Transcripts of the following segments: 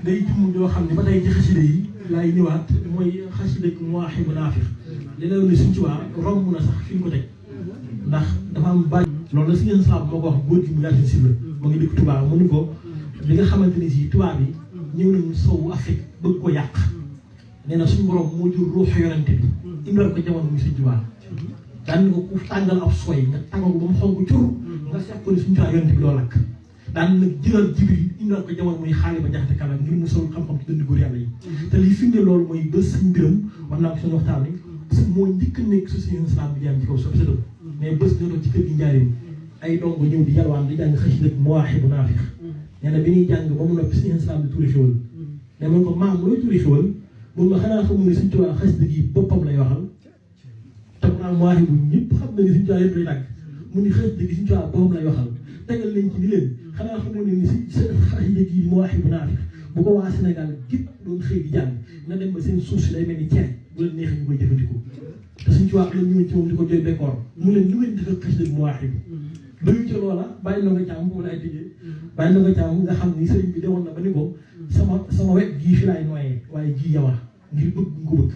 day jum joo xam ne ba tey ci xasida yi laay ñëwaat mooy xasida Mawaahibu Naafi li la ne suñ ci waa romb na sax fi ñu ko teg ndax dafa am bàyyi loolu la si ngeen saab moo ko wax góor gi mu yaasin sibla mu ngi dëkk Touba mu ni ko li nga xamante ni si tubaab yi ñëw nañu sowu Afrique bëgg ko yàq nee na suñu borom moo jur ruuxu yonente bi indal ko jamono muy suñ Touba daan ko ku tàngal ab sooy nga tàngal ko ba mu xonk cur nga seet ko ni suñu Touba yonente bi doo lakk daan nag jëlal Jibril indal ko jamono muy xaali ba jaxate kala ngir mu sol xam-xam ci dënd góor yàlla yi te lii firnde loolu mooy bés suñ mbiram wax naa ko suñu waxtaan ni moo njëkk a nekk société islam bi jaam ci kaw so sa dëkk mais bés ñoo doon ci kër gi njaarim ay dongo ñëw di yalwaan di jàng xasida Mawaahibu Naafi nee na bi ñuy jàng ba mu noppi suñu islam bi tuuri xéwal ne man ko maam looy tuuri xéwal mun ma xanaa xamul ne suñ tuwaa xasida gi boppam lay waxal te mu naan Mawaahibu ñëpp xam na ni suñ tuwaa yëpp lay tàgg mu ni xasida gi suñ tuwaa boppam lay waxal tegal leen ci ni leen xanaa xamul ne ni si xasida gi Mawaahibu Naafi bu ko waa Sénégal gépp doon xëy di jàng na dem ba seen suuf si day mel ni ceeb bu leen neexee ñu koy jëfandikoo te suñ tuwaa la ñëwoon ci moom di ko jooy bekkoor mu leen lu ngeen defal xasida Mawaahibu doyu ci loola bàyyi na nga càmm mu la ay tijjee bàyyi na nga càmm nga xam ni sëriñ bi demoon na ba ni ko sama wet gii fi laay noyyee waaye gii yawa ngir bëgg nga ko bëgg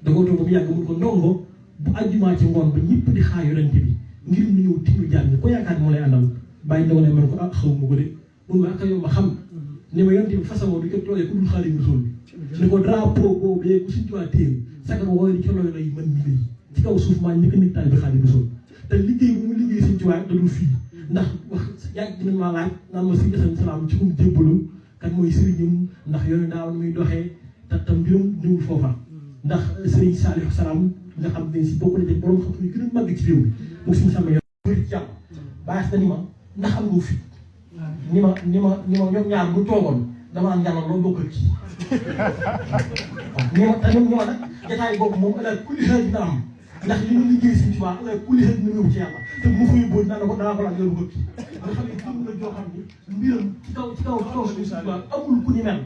da koo toog ba mu yàgg mun ko ndongo bu àjjumaa ci ngoon ba ñëpp di xaar yonente bi ngir mu ñëw tiilu jàng ñi ko yaakaar moo lay àndal bàyyi na ko ne man ko xaw ma ko de mun ma aka yow ma xam ni ma yonente bi façon du ko tooyee ku dul Xaadimu Rasuul ni ko drapeau boobu bee ku suñ tuwaa téel sagar wooy di ci loy lay man mi lay ci kaw suuf maa ñi ko nit taal bi Xaadimu Rasuul te liggéey bu mu liggéey suñ ci waay dadul fii ndax wax yàgg dinañ maa laaj naan ma si asan salaam ci kum jébbalu kan mooy sëriñam ndax yooyu daaw muy doxee te tam mbirum ñëwul foofa ndax sëriñ Saliou Salaam nga xam ne si bokk na ci borom xam-xam yi gën a màgg ci réew mi mu suñu sama yoon bëri jàmm baax na ni ma ndax am nga fi ni ma ñoom ñaar bu toogoon dama am yàlla loolu bokkal ci waaw te ñoom ñoo nag jataay boobu moom ala kulli xel dina am ndax li ñu liggéey si tubaab ala kulli xel dina ñëw ci yàlla te bu ma fa yóbboo dinaa ko laaj yoru bëgg nga xam ne kii la joo xam ni mbiram ci kaw si tubaab amul ku ni mel